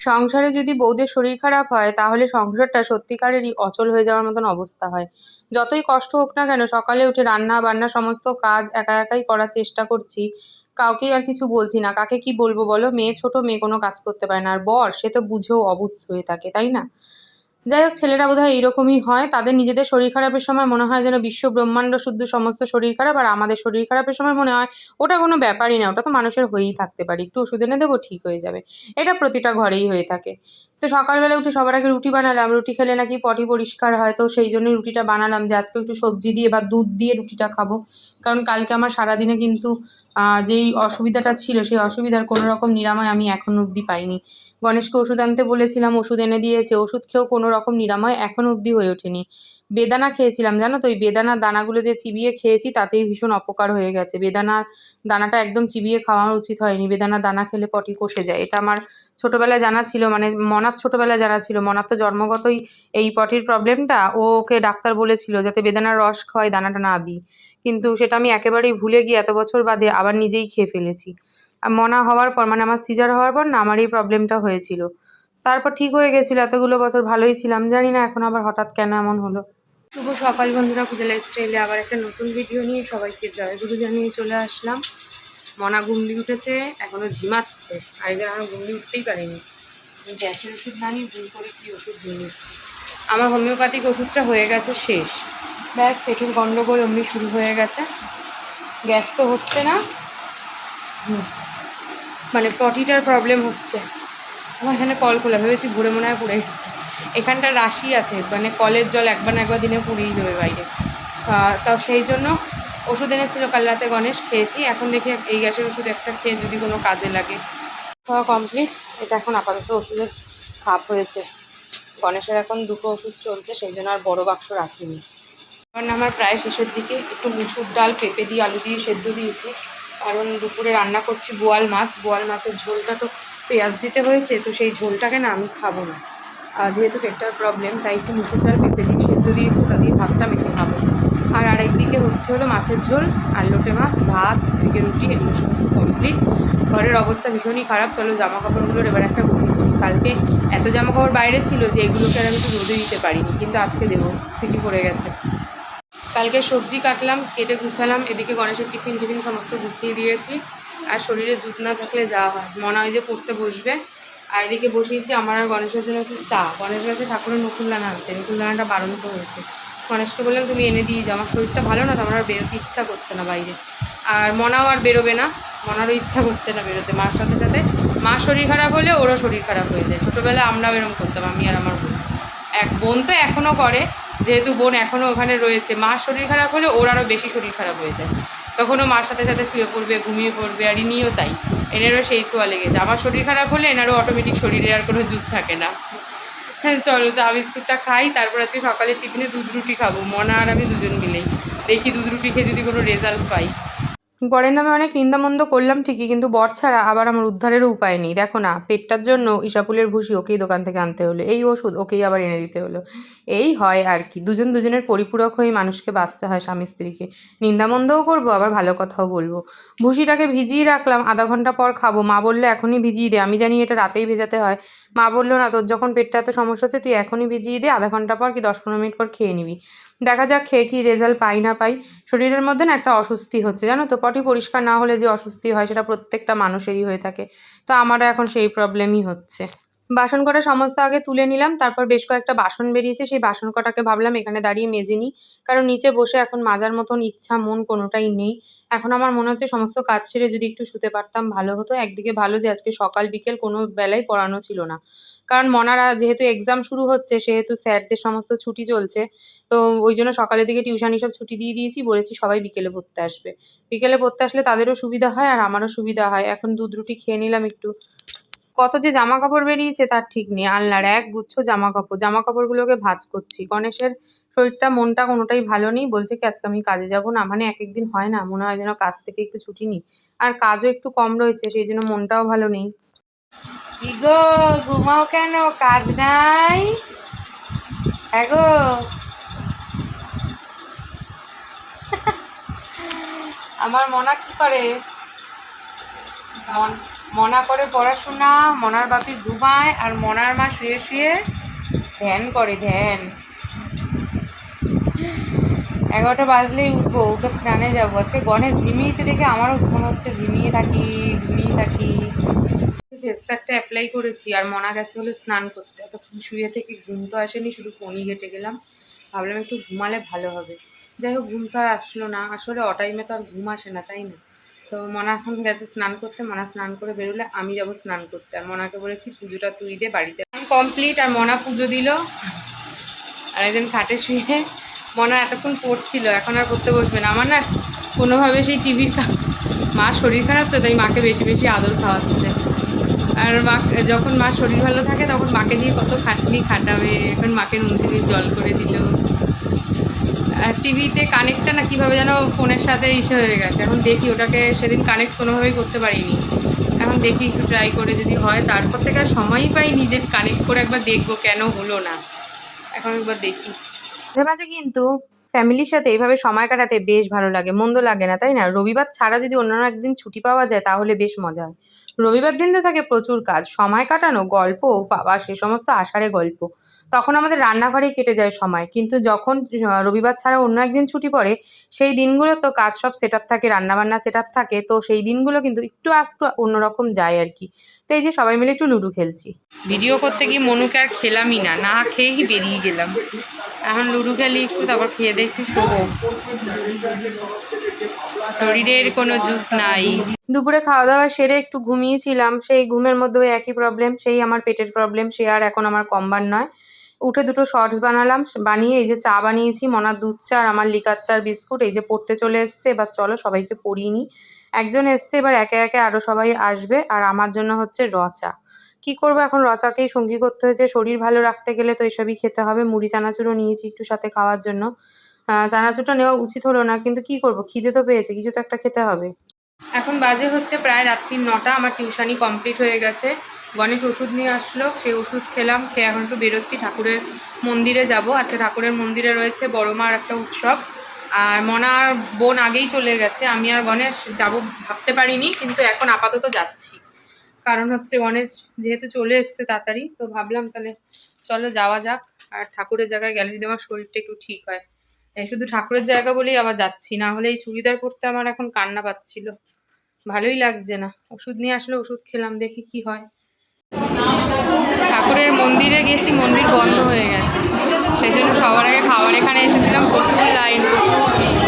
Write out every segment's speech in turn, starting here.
সংসারে যদি বউদের শরীর খারাপ হয় তাহলে সংসারটা সত্যিকারেরই অচল হয়ে যাওয়ার মতন অবস্থা হয়। যতই কষ্ট হোক না কেন সকালে উঠে রান্না বান্না সমস্ত কাজ একা একাই করার চেষ্টা করছি। কাউকেই আর কিছু বলছি না। কাকে কি বলবো বলো? মেয়ে ছোট, মেয়ে কোনো কাজ করতে পারে না। আর বর সে তো বুঝেও অবুঝ হয়ে থাকে, তাই না? যাই হোক, ছেলেরা বোধহয় এইরকমই হয়। তাদের নিজেদের শরীর খারাপের সময় মনে হয় যেন বিশ্ব ব্রহ্মাণ্ড শুদ্ধ সমস্ত শরীর খারাপ, আর আমাদের শরীর খারাপের সময় মনে হয় ওটা কোনো ব্যাপারই না, ওটা তো মানুষের হয়েই থাকতে পারে, একটু ওষুধ এনে দেবো ঠিক হয়ে যাবে। এটা প্রতিটা ঘরেই হয়ে থাকে। তো সকালবেলা উঠে সবার আগে রুটি বানালাম। রুটি খেলে নাকি পটি পরিষ্কার হয়, তো সেই জন্যই রুটিটা বানালাম যে আজকে একটু সবজি দিয়ে বা দুধ দিয়ে রুটিটা খাবো। কারণ কালকে আমার সারাদিনে কিন্তু যেই অসুবিধাটা ছিল সেই অসুবিধার কোনো রকম নিরাময় আমি এখনো অবধি পাইনি। গণেশকে ওষুধ আনতে বলেছিলাম, ওষুধ এনে দিয়েছে। ওষুধ খেয়েও কোনো রকম নিরাময় এখনো অবধি হয়ে ওঠেনি। বেদানা খেয়েছিলাম জানো তো, ওই বেদানার দানাগুলো যে চিবিয়ে খেয়েছি তাতেই ভীষণ অপকার হয়ে গেছে। বেদানার দানাটা একদম চিবিয়ে খাওয়া উচিত হয়নি। বেদানার দানা খেলে পটি কষে যায়। এটা আমার ছোটবেলায় জানা ছিল, মানে মনার ছোটবেলায় জানা ছিল। মনার তো জন্মগতই এই পটির প্রবলেমটা। ওকে ডাক্তার বলেছিল যাতে বেদানার রস খাওয়াই, দানাটা না দিই। কিন্তু সেটা আমি একেবারেই ভুলে গিয়ে এত বছর বাদে আবার নিজেই খেয়ে ফেলেছি। মনা হওয়ার পর, মানে আমার সিজার হওয়ার পর না আমার এই প্রবলেমটা হয়েছিল। তারপর ঠিক হয়ে গেছিল, এতগুলো বছর ভালোই ছিলাম, জানি না এখন আবার হঠাৎ কেন এমন হলো। শুভ সকাল বন্ধুরা, পূজা লাইফস্টাইলে আবার একটা নতুন ভিডিও নিয়ে সবাইকে জয়গুরু জানিয়ে চলে আসলাম। মনা ঘুম দিয়ে উঠেছে, এখনো ঝিমাচ্ছে, আর এদের আমি ঘুম দিয়ে উঠতেই পারিনি। গ্যাসের ওষুধ না নিয়ে ভুল করে কি ওষুধ নিয়ে নিচ্ছি। আমার হোমিওপ্যাথিক ওষুধটা হয়ে গেছে শেষ। ব্যাস, পেটের গন্ডগোল অমনি শুরু হয়ে গেছে। গ্যাস তো হচ্ছে না, মানে পটিটার প্রবলেম হচ্ছে। আমার এখানে কল খোলা, ভেবেছি ভরে মনে হয় পড়ে গেছে। এখানটা রাশি আছে, মানে কলের জল একবার না একবার দিনে পড়েই যাবে বাইরে। তাও সেই জন্য ওষুধ এনেছিল কাল রাতে গণেশ, খেয়েছি। এখন দেখি এই গ্যাসের ওষুধ একটা খেয়ে যদি কোনো কাজে লাগে। খাওয়া কমপ্লিট। এটা এখন আপাতত ওষুধের খাপ হয়েছে। গণেশের এখন দুটো ওষুধ চলছে, সেই জন্য আর বড় বাক্স রাখিনি। কারণ আমার প্রায় শেষের দিকে একটু মুসুর ডাল পেঁপে দিয়ে আলু দিয়ে সেদ্ধ দিয়েছি। কারণ দুপুরে রান্না করছি বোয়াল মাছ। বোয়াল মাছের ঝোলটা তো পেঁয়াজ দিতে হয়েছে, তো সেই ঝোলটাকে না আমি খাবো না। যেহেতু পেটটার প্রবলেম, তাই একটু মুসুর ডাল পেঁপে দিয়ে সেদ্ধ দিয়েছি, ওটা দিয়ে ভাতটা মেখে খাবো। আর আরেকদিকে হচ্ছে হলো মাছের ঝোল আর লোটে মাছ, ভাত, দিকে রুটি, এগুলো সমস্ত কমপ্লিট। ঘরের অবস্থা ভীষণই খারাপ। চলো জামা কাপড়গুলোর এবার একটা গতি করি। কালকে এত জামা কাপড় বাইরে ছিল যে এগুলোকে আর আমি একটু রোদে দিতে পারিনি, কিন্তু আজকে দেবো, সিটি পড়ে গেছে। কালকে সবজি কাটলাম, কেটে গুছালাম। এদিকে গণেশের টিফিন টিফিন সমস্ত গুছিয়ে দিয়েছি। আর শরীরে জুত না থাকলে যাওয়া হয়, মনে হয় যে পড়তে বসবে। আর এদিকে বসিয়েছি আমার আর গণেশের জন্য একটু চা। গণেশ গেছে ঠাকুরের নকুলদানা আনতে, নকুলদানাটা বারন্ত হয়েছে। গণেশকে বললাম তুমি এনে দিয়ে যাও, আমার শরীরটা ভালো না তো, আমার আর বেরোতে ইচ্ছা করছে না বাইরে। আর মনাও আর বেরোবে না, মনারও ইচ্ছা করছে না বেরোতে। মার সাথে সাথে মার শরীর খারাপ হলে ওরও শরীর খারাপ হয়ে যায়। ছোটোবেলায় আমরাও এরকম করতাম, আমি আর আমার বোন। বোন তো এখনও করে, যেহেতু বোন এখনও ওখানে রয়েছে। মার শরীর খারাপ হলে ওর আরও বেশি শরীর খারাপ হয়ে যায়, তখনও মার সাথে সাথে শুয়ে পড়বে, ঘুমিয়ে পড়বে। আর ইনিও তাই, এনারও সেই ছোঁয়া লেগেছে। আমার শরীর খারাপ হলে এনারও অটোমেটিক শরীরে আর কোনো জুত থাকে না। হ্যাঁ চলো চা বিস্কুটটা খাই, তারপর আজকে সকালের টিফিনে দুধ রুটি খাবো, মনা আর আমি দুজন মিলেই। দেখি দুধ রুটি খেয়ে যদি কোনো রেজাল্ট পাই। বরের নামে অনেক নিন্দামন্দ করলাম ঠিকই, কিন্তু বর ছাড়া আবার আমার উদ্ধারেরও উপায় নেই। দেখো না, পেটটার জন্য ইসাপুলের ভুসি ওকেই দোকান থেকে আনতে হলো, এই ওষুধ ওকেই আবার এনে দিতে হলো। এই হয় আর কি, দুজন দুজনের পরিপূরক হয়ে মানুষকে বাঁচতে হয়, স্বামী স্ত্রীকে। নিন্দামন্দও করবো, আবার ভালো কথাও বলবো। ভুসিটাকে ভিজিয়ে রাখলাম, আধা ঘন্টা পর খাবো। মা বললো এখনই ভিজিয়ে দে, আমি জানি এটা রাতেই ভেজাতে হয়। মা বললো না, তোর যখন পেটটা এত সমস্যা হচ্ছে তুই এখনই ভিজিয়ে দে, আধা ঘন্টা পর কি 10-15 মিনিট পর খেয়ে নিবি। দেখা যাক খেয়ে কি রেজাল্ট পাই না পাই। শরীরের মধ্যে না একটা অস্বস্তি হচ্ছে জানো তো, পটি পরিষ্কার না হলে যে অস্বস্তি হয় সেটা প্রত্যেকটা মানুষেরই হয়ে থাকে। তো আমারও এখন সেই প্রবলেমই হচ্ছে। বাসন কটা সমস্ত আগে তুলে নিলাম, তারপর বেশ কয়েকটা বাসন বেরিয়েছে, সেই বাসন কটাকে ভাবলাম এখানে দাঁড়িয়ে মেজে নিই। কারণ নিচে বসে এখন মাজার মতন ইচ্ছা মন কোনোটাই নেই। এখন আমার মনে হচ্ছে সমস্ত কাজ ছেড়ে যদি একটু শুতে পারতাম ভালো হতো। একদিকে ভালো যে আজকে সকাল বিকেল কোনো বেলায় পড়ানো ছিল না। কারণ মনারা যেহেতু এক্সাম শুরু হচ্ছে, সেহেতু স্যারদের সমস্ত ছুটি চলছে। তো ওই জন্য সকালের দিকে টিউশনি সব ছুটি দিয়ে দিয়েছি, বলেছি সবাই বিকেলে পড়তে আসবে। বিকেলে পড়তে আসলে তাদেরও সুবিধা হয় আর আমারও সুবিধা হয়। এখন দুধ রুটি খেয়ে নিলাম একটু। কত যে জামা কাপড় বেরিয়েছে তার ঠিক নেই, আলনার এক গুচ্ছ জামা কাপড়। জামা কাপড়গুলোকে ভাঁজ করছি। গণেশের শরীরটা মনটা কোনোটাই ভালো নেই, বলছে কি আজকে আমি কাজে যাব না। মানে এক একদিন হয় না, মনে হয় যেন কাজ থেকে একটু ছুটি নিই। আর কাজও একটু কম রয়েছে, সেই জন্য মনটাও ভালো নেই। কি গো, ঘুমাও কেন? কাজ নাই? হ্যাঁ গো, আমার মনা কি করে? মনা করে পড়াশোনা, মনার বাপি ঘুমায়, আর মনার মা শুয়ে শুয়ে ধ্যান করে, ধ্যান। 11টা বাজলেই উঠবো, উঠে স্নানে যাবো। আজকে গণেশ ঝিমিয়েছে দেখে আমারও মনে হচ্ছে ঘুমিয়ে থাকি। ফেস প্যাকটা অ্যাপ্লাই করেছি, আর মনা গেছে হলো স্নান করতে। এতক্ষণ শুয়ে থেকে ঘুম তো আসেনি, শুধু ফোনই ঘেটে গেলাম। ভাবলাম একটু ঘুমালে ভালো হবে। যাই হোক, ঘুম তো আর আসলো না। আসলে অটাইমে তো আর ঘুম আসে না, তাই না? তো মনা এখন গেছে স্নান করতে। মনা স্নান করে বেরোলে আমি যাবো স্নান করতে। আর মনাকে বলেছি পুজোটা তুই দে বাড়িতে। কমপ্লিট। আর মনা পুজো দিল, আর একজন খাটে শুয়ে। মনা এতক্ষণ পড়ছিল, এখন আর পড়তে বসবে না। আমার না কোনোভাবে সেই টিভির মা শরীর খারাপ তো, তাই মাকে বেশি বেশি আদর খাওয়াচ্ছে। আর মা যখন মার শরীর ভালো থাকে তখন মাকে নিয়ে কত খাটনি খাটাবে। এখন মাকে নুন চিনির জল করে দিল। আর টিভিতে কানেক্টটা না কীভাবে যেন ফোনের সাথে ইসে হয়ে গেছে। এখন দেখি ওটাকে, সেদিন কানেক্ট কোনোভাবেই করতে পারিনি। এখন দেখি একটু ট্রাই করে যদি হয়। তারপর থেকে আর সময়ই পাই নিজের কানেক্ট করে একবার দেখবো কেন হলো না। এখন একবার দেখি। মাঝে মাঝে কিন্তু ফ্যামিলির সাথে এইভাবে সময় কাটাতে বেশ ভালো লাগে, মন্দ লাগে না, তাই না? রবিবার ছাড়া যদি অন্যান্য একদিন ছুটি পাওয়া যায় তাহলে বেশ মজা হয়। রবিবার দিন তো থাকে প্রচুর কাজ, সময় কাটানো, গল্প, বাবা সে সমস্ত আষাঢ়ে গল্প। তখন আমাদের রান্নাঘরেই কেটে যায় সময়। কিন্তু যখন রবিবার ছাড়া অন্য একদিন ছুটি পড়ে, সেই দিনগুলো তো কাজ সব সেট আপ থাকে, রান্নাবান্না সেট আপ থাকে। তো সেই দিনগুলো কিন্তু একটু অন্যরকম যায় আর কি। তো এই যে সবাই মিলে একটু লুডো খেলছি। ভিডিও করতে গিয়ে মনুকে আর খেলামই না, না খেয়েই বেরিয়ে গেলাম। এখন লুডো খেলি একটু, তারপর খেয়ে দিয়ে একটু শোবো। শরীরের কোনো জুত নাই। দুপুরে খাওয়া দাওয়া সেরে একটু ঘুমিয়েছিলাম। সেই ঘুমের মধ্যে ওই একই প্রবলেম, সেই আমার পেটের প্রবলেম। সে আর এখন আমার কমবার নয়। উঠে দুটো শর্টস বানালাম, বানিয়ে এই যে চা বানিয়েছি, মনার দুধ চা আর আমার লিকার চার বিস্কুট। এই যে পড়তে চলে এসছে। এবার চলো সবাইকে পড়িয়ে নিই। একজন এসছে, এবার একে একে আরও সবাই আসবে। আর আমার জন্য হচ্ছে র চা। কী করবো, এখন র চাকেই সঙ্গী করতে হয়েছে। শরীর ভালো রাখতে গেলে তো এসবই খেতে হবে। মুড়ি চানাচুরও নিয়েছি একটু সাথে খাওয়ার জন্য। চানাচুরটা নেওয়া উচিত হলো না, কিন্তু কি করব, খিদে তো পেয়েছে, কিছু তো একটা খেতে হবে। এখন বাজে হচ্ছে প্রায় রাত্রি 9টা। আমার টিউশানি কমপ্লিট হয়ে গেছে। গণেশ ওষুধ নিয়ে আসলো, সেই ওষুধ খেলাম। খেয়ে এখন একটু বেরোচ্ছি, ঠাকুরের মন্দিরে যাব। আজকে ঠাকুরের মন্দিরে রয়েছে বড় মার একটা উৎসব। আর মনার বোন আগেই চলে গেছে। আমি আর গণেশ যাব ভাবতে পারিনি, কিন্তু এখন আপাতত যাচ্ছি। কারণ হচ্ছে গণেশ যেহেতু চলে এসছে তাড়াতাড়ি, তো ভাবলাম তাহলে চলো যাওয়া যাক। আর ঠাকুরের জায়গায় গেলে যদি আমার শরীরটা একটু ঠিক হয়। শুধু ঠাকুরের জায়গা বলেই আবার যাচ্ছি, না হলে এই চুড়িদার পরতে আমার এখন কান্না পাচ্ছিল, ভালোই লাগছে না। ওষুধ নিয়ে আসলে ওষুধ খেলাম, দেখি কি হয়। ঠাকুরের মন্দিরে গেছি, মন্দির বন্ধ হয়ে গেছে। সেই জন্য সবার আগে খাবার এখানে এসেছিলাম। প্রচুর লাইন, প্রচুর ভিড়।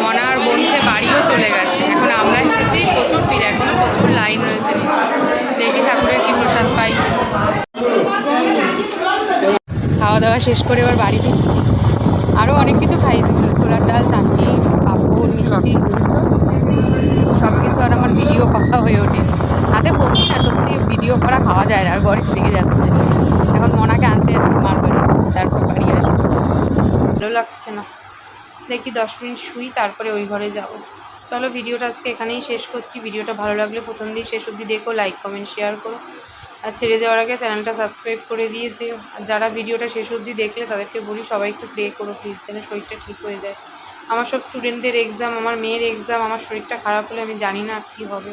মনার বোনকে বাড়িও চলে গেছে, এখন আমরা এসেছি। প্রচুর ভিড়, এখনো প্রচুর লাইন রয়েছে নিচে। দেখি ঠাকুরের কি প্রসাদ পাই। খাওয়া দাওয়া শেষ করে এবার বাড়ি ফিরছি। আরও অনেক কিছু খাইয়েছিল, ছোলার ডাল, চাটনি, পাঁপড়, মিষ্টি, সব কিছু। আর আমার ভিডিও করা হয়ে ওঠে, হাতে পড়ছি না, সত্যি ভিডিও করা খাওয়া যায় না। আর ঘরে লেগে যাচ্ছে। এখন মনাকে আনতে যাচ্ছি মার বাড়ি, তারপর বাড়ি আসবো। ভালো লাগছে না, দেখি 10 মিনিট শুই, তারপরে ওই ঘরে যাব। চলো ভিডিওটা আজকে এখানেই শেষ করছি। ভিডিওটা ভালো লাগলে প্রথম দিয়ে শেষ অবধি দেখো, লাইক কমেন্ট শেয়ার করো। আর ছেড়ে দেওয়ার আগে চ্যানেলটা সাবস্ক্রাইব করে দিয়েছে। আর যারা ভিডিওটা শেষ অবধি দেখলে তাদেরকে বলি সবাই একটু প্রে করো প্লিজ, যেন শরীরটা ঠিক হয়ে যায়। আমার সব স্টুডেন্টদের এক্সাম, আমার মেয়ের এক্সাম, আমার শরীরটা খারাপ হলে আমি জানি না আর কী হবে।